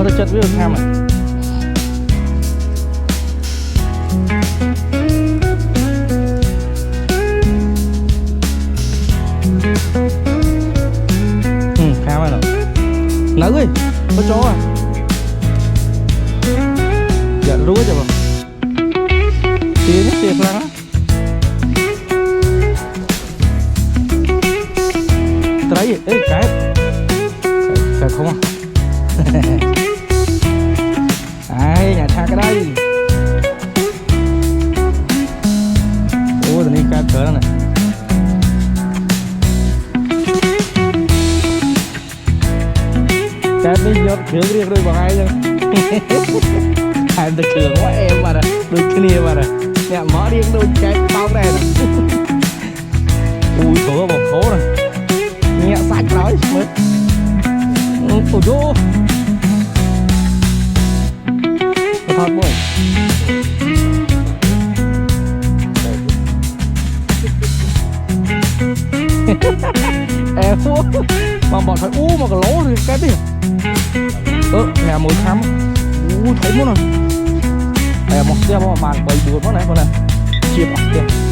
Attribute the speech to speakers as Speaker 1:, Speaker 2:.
Speaker 1: nó chất với tham này. Khám này nè. Nữ ơi, có chó à? Dạ rúa cho bà. Tiền lắm á. Đấy, ê cái không à? Đấy, nhà cha cái đây. Ủa, tụi này cái cỡ này. Cái này nhọt khướng riêng đôi bằng ai chứ. Em được khướng quá em mà nè. Đôi cái này mà nè. Nè mở riêng đôi cái bao này nè. Ui, thổ vào phố này. Nhẹ sạch nói mới. Ôi dô. Thật bồi. Em mà bọn phải mà cái lỗ thì cái gì. Nhà mùi khám. Thấy muốn rồi. Một xe mà màn quay buồn quá này con này. Chịp à, kìa.